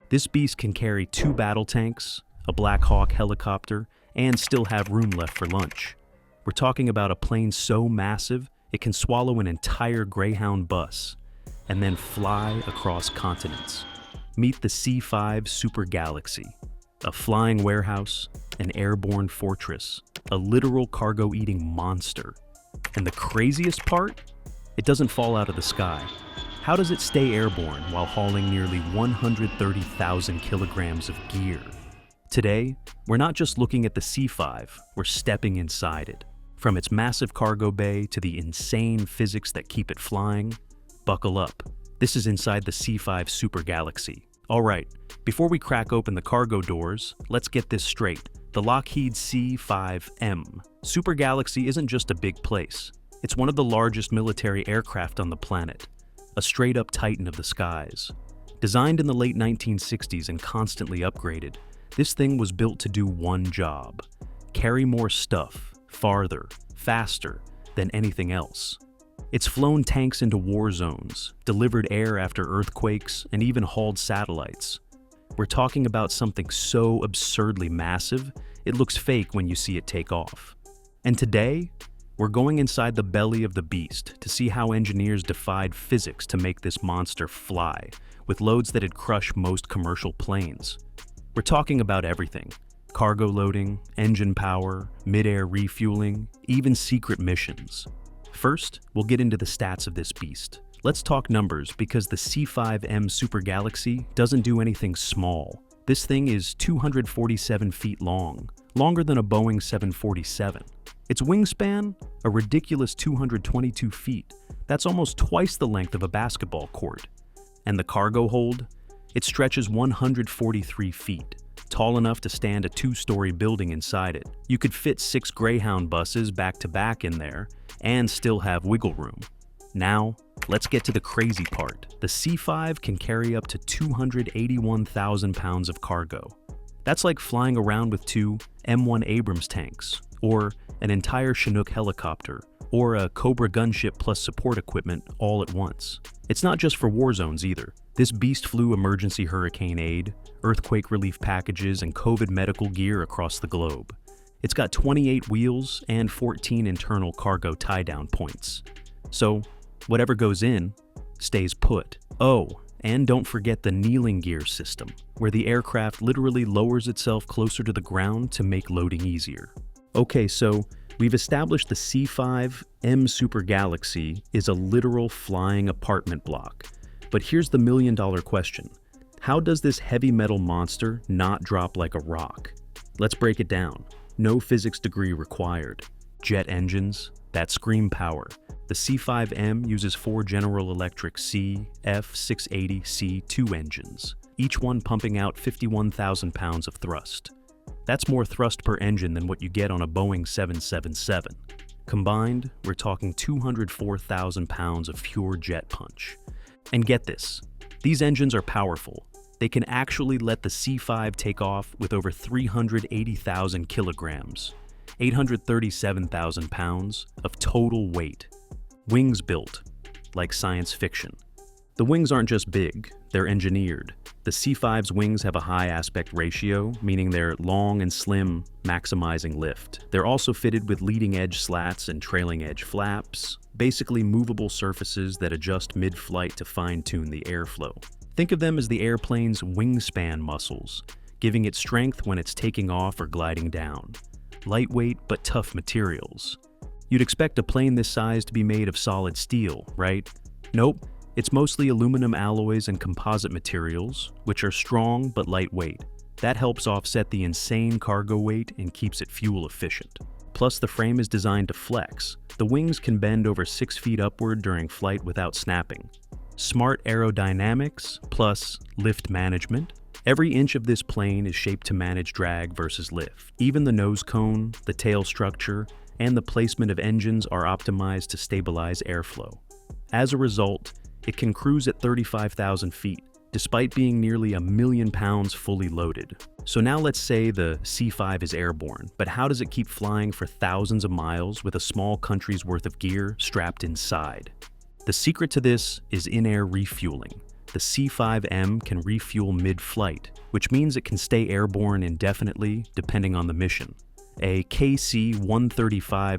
This beast can carry 2 battle tanks, a Black Hawk helicopter, and still have room left for lunch. We're talking about a plane so massive it can swallow an entire Greyhound bus and then fly across continents. Meet the C-5 Super Galaxy, a flying warehouse, an airborne fortress, a literal cargo-eating monster. And the craziest part? It doesn't fall out of the sky. How does it stay airborne while hauling nearly 130,000 kilograms of gear? Today, we're not just looking at the C-5, we're stepping inside it. From its massive cargo bay to the insane physics that keep it flying, buckle up. This is inside the C-5 Super Galaxy. All right, before we crack open the cargo doors, let's get this straight. The Lockheed C-5M Super Galaxy isn't just a big place. It's one of the largest military aircraft on the planet, a straight-up titan of the skies. Designed in the late 1960s and constantly upgraded, this thing was built to do one job: carry more stuff, farther, faster than anything else. It's flown tanks into war zones, delivered air after earthquakes, and even hauled satellites. We're talking about something so absurdly massive, it looks fake when you see it take off. And today, we're going inside the belly of the beast to see how engineers defied physics to make this monster fly, with loads that'd crush most commercial planes. We're talking about everything: cargo loading, engine power, mid-air refueling, even secret missions. First, we'll get into the stats of this beast. Let's talk numbers, because the C-5M Super Galaxy doesn't do anything small. This thing is 247 feet long, longer than a Boeing 747. Its wingspan? A ridiculous 222 feet. That's almost twice the length of a basketball court. And the cargo hold? It stretches 143 feet, tall enough to stand a 2-story building inside it. You could fit 6 Greyhound buses back to back in there and still have wiggle room. Now, let's get to the crazy part. The C-5 can carry up to 281,000 pounds of cargo. That's like flying around with 2 M1 Abrams tanks, or an entire Chinook helicopter, or a Cobra gunship plus support equipment all at once. It's not just for war zones either. This beast flew emergency hurricane aid, earthquake relief packages, and COVID medical gear across the globe. It's got 28 wheels and 14 internal cargo tie-down points. So, whatever goes in, stays put. Oh, and don't forget the kneeling gear system, where the aircraft literally lowers itself closer to the ground to make loading easier. Okay, so we've established the C-5M Super Galaxy is a literal flying apartment block. But here's the million-dollar question. How does this heavy metal monster not drop like a rock? Let's break it down. No physics degree required. Jet engines, that scream power. The C-5M uses 4 General Electric CF680C2 engines, each one pumping out 51,000 pounds of thrust. That's more thrust per engine than what you get on a Boeing 777. Combined, we're talking 204,000 pounds of pure jet punch. And get this, these engines are powerful. They can actually let the C-5 take off with over 380,000 kilograms, 837,000 pounds of total weight. Wings built, like science fiction. The wings aren't just big, they're engineered. The C-5's wings have a high aspect ratio, meaning they're long and slim, maximizing lift. They're also fitted with leading-edge slats and trailing-edge flaps, basically movable surfaces that adjust mid-flight to fine-tune the airflow. Think of them as the airplane's wingspan muscles, giving it strength when it's taking off or gliding down. Lightweight but tough materials. You'd expect a plane this size to be made of solid steel, right? Nope, it's mostly aluminum alloys and composite materials, which are strong but lightweight. That helps offset the insane cargo weight and keeps it fuel efficient. Plus, the frame is designed to flex. The wings can bend over 6 feet upward during flight without snapping. Smart aerodynamics plus lift management. Every inch of this plane is shaped to manage drag versus lift. Even the nose cone, the tail structure, and the placement of engines are optimized to stabilize airflow. As a result, it can cruise at 35,000 feet, despite being nearly 1,000,000 pounds fully loaded. So now let's say the C-5 is airborne, but how does it keep flying for thousands of miles with a small country's worth of gear strapped inside? The secret to this is in-air refueling. the C-5M can refuel mid-flight, which means it can stay airborne indefinitely depending on the mission. A KC-135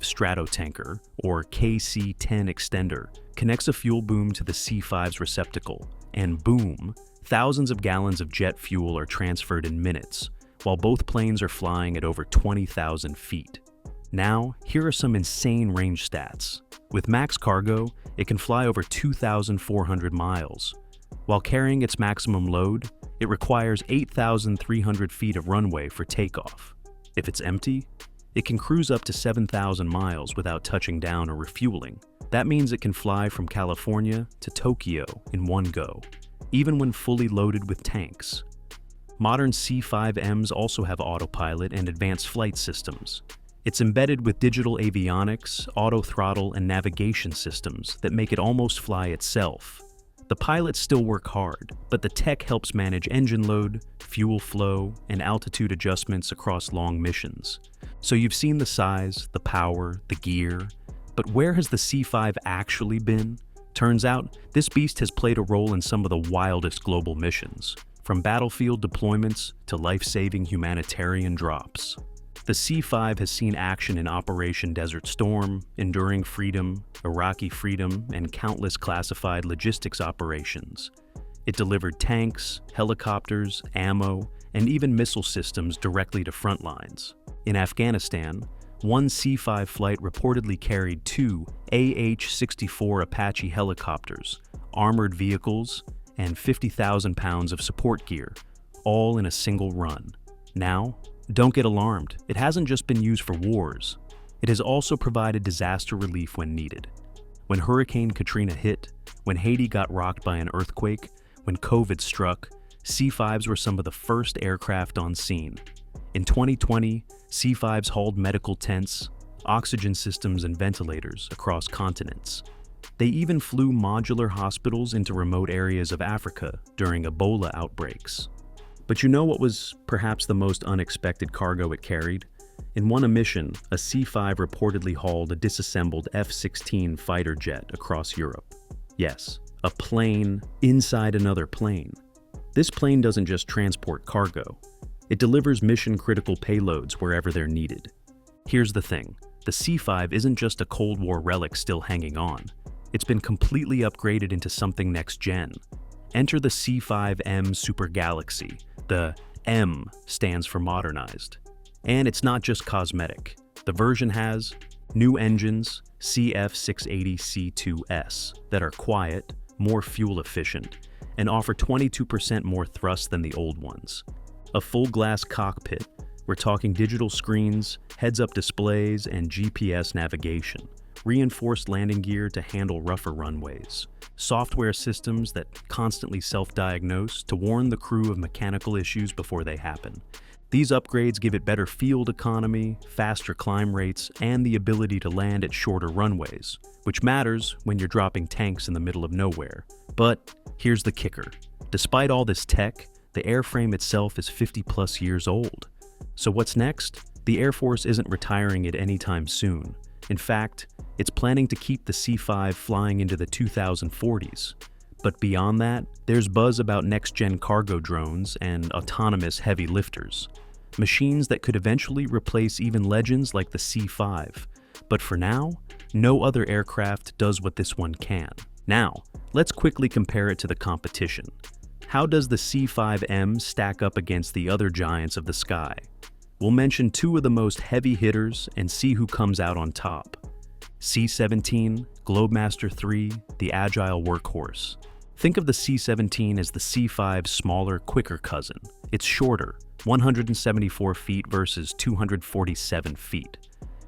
Stratotanker, or KC-10 extender, connects a fuel boom to the C-5's receptacle, and boom, thousands of gallons of jet fuel are transferred in minutes, while both planes are flying at over 20,000 feet. Now, here are some insane range stats. With max cargo, it can fly over 2,400 miles. While carrying its maximum load, it requires 8,300 feet of runway for takeoff. If it's empty, it can cruise up to 7,000 miles without touching down or refueling. That means it can fly from California to Tokyo in one go, even when fully loaded with tanks. Modern C-5Ms also have autopilot and advanced flight systems. It's embedded with digital avionics, auto-throttle, and navigation systems that make it almost fly itself. The pilots still work hard, but the tech helps manage engine load, fuel flow, and altitude adjustments across long missions. So you've seen the size, the power, the gear, but where has the C-5 actually been? Turns out, this beast has played a role in some of the wildest global missions, from battlefield deployments to life-saving humanitarian drops. The C-5 has seen action in Operation Desert Storm, Enduring Freedom, Iraqi Freedom, and countless classified logistics operations. It delivered tanks, helicopters, ammo, and even missile systems directly to front lines. In Afghanistan, one C-5 flight reportedly carried 2 AH-64 Apache helicopters, armored vehicles, and 50,000 pounds of support gear, all in a single run. Now, don't get alarmed, it hasn't just been used for wars. It has also provided disaster relief when needed. When Hurricane Katrina hit, when Haiti got rocked by an earthquake, when COVID struck, C-5s were some of the first aircraft on scene. In 2020, C-5s hauled medical tents, oxygen systems, and ventilators across continents. They even flew modular hospitals into remote areas of Africa during Ebola outbreaks. But you know what was perhaps the most unexpected cargo it carried? In one mission, a C-5 reportedly hauled a disassembled F-16 fighter jet across Europe. Yes, a plane inside another plane. This plane doesn't just transport cargo. It delivers mission-critical payloads wherever they're needed. Here's the thing, the C-5 isn't just a Cold War relic still hanging on. It's been completely upgraded into something next-gen. Enter the C-5M Super Galaxy. The M stands for modernized. And it's not just cosmetic. The version has new engines, CF680C2S, that are quiet, more fuel efficient, and offer 22% more thrust than the old ones. A full glass cockpit, we're talking digital screens, heads-up displays, and GPS navigation. Reinforced landing gear to handle rougher runways. Software systems that constantly self-diagnose to warn the crew of mechanical issues before they happen. These upgrades give it better field economy, faster climb rates, and the ability to land at shorter runways, which matters when you're dropping tanks in the middle of nowhere. But here's the kicker. Despite all this tech, the airframe itself is 50+ years old. So what's next? The Air Force isn't retiring it anytime soon. In fact, it's planning to keep the C-5 flying into the 2040s. But beyond that, there's buzz about next-gen cargo drones and autonomous heavy lifters. Machines that could eventually replace even legends like the C-5. But for now, no other aircraft does what this one can. Now, let's quickly compare it to the competition. How does the C-5M stack up against the other giants of the sky? We'll mention two of the most heavy hitters and see who comes out on top. C-17, Globemaster III, the agile workhorse. Think of the C-17 as the C-5's smaller, quicker cousin. It's shorter, 174 feet versus 247 feet.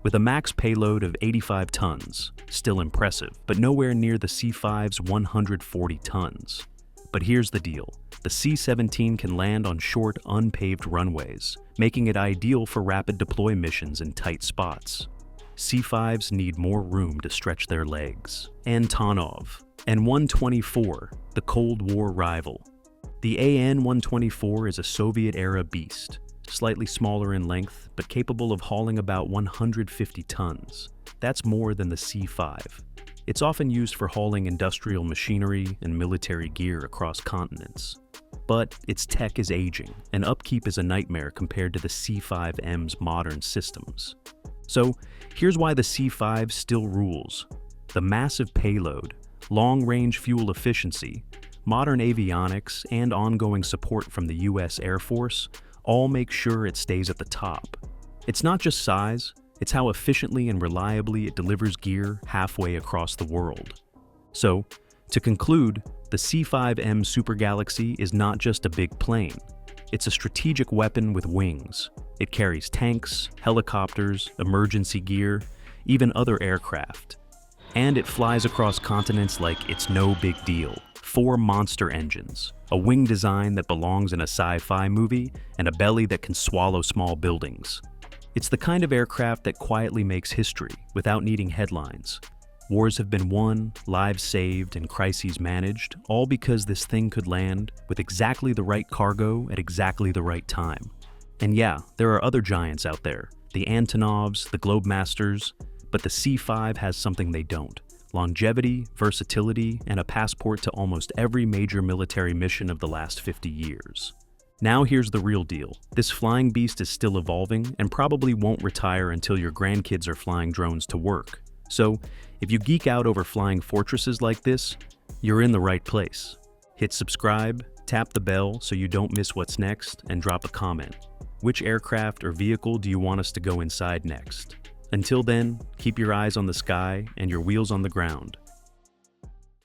With a max payload of 85 tons, still impressive, but nowhere near the C-5's 140 tons. But here's the deal. The C-17 can land on short, unpaved runways, making it ideal for rapid deploy missions in tight spots. C-5s need more room to stretch their legs. Antonov, An-124, the Cold War rival. The An-124 is a Soviet-era beast, slightly smaller in length, but capable of hauling about 150 tons. That's more than the C-5. It's often used for hauling industrial machinery and military gear across continents. But its tech is aging, and upkeep is a nightmare compared to the C-5M's modern systems. So, here's why the C-5 still rules. The massive payload, long-range fuel efficiency, modern avionics, and ongoing support from the US Air Force all make sure it stays at the top. It's not just size, it's how efficiently and reliably it delivers gear halfway across the world. So, to conclude, the C-5M Super Galaxy is not just a big plane. It's a strategic weapon with wings. It carries tanks, helicopters, emergency gear, even other aircraft. And it flies across continents like it's no big deal. 4 monster engines, a wing design that belongs in a sci-fi movie, and a belly that can swallow small buildings. It's the kind of aircraft that quietly makes history without needing headlines. Wars have been won, lives saved, and crises managed, all because this thing could land with exactly the right cargo at exactly the right time. And yeah, there are other giants out there, the Antonovs, the Globemasters, but the C-5 has something they don't: longevity, versatility, and a passport to almost every major military mission of the last 50 years. Now here's the real deal. This flying beast is still evolving and probably won't retire until your grandkids are flying drones to work. So, if you geek out over flying fortresses like this, you're in the right place. Hit subscribe, tap the bell so you don't miss what's next, and drop a comment. Which aircraft or vehicle do you want us to go inside next? Until then, keep your eyes on the sky and your wheels on the ground.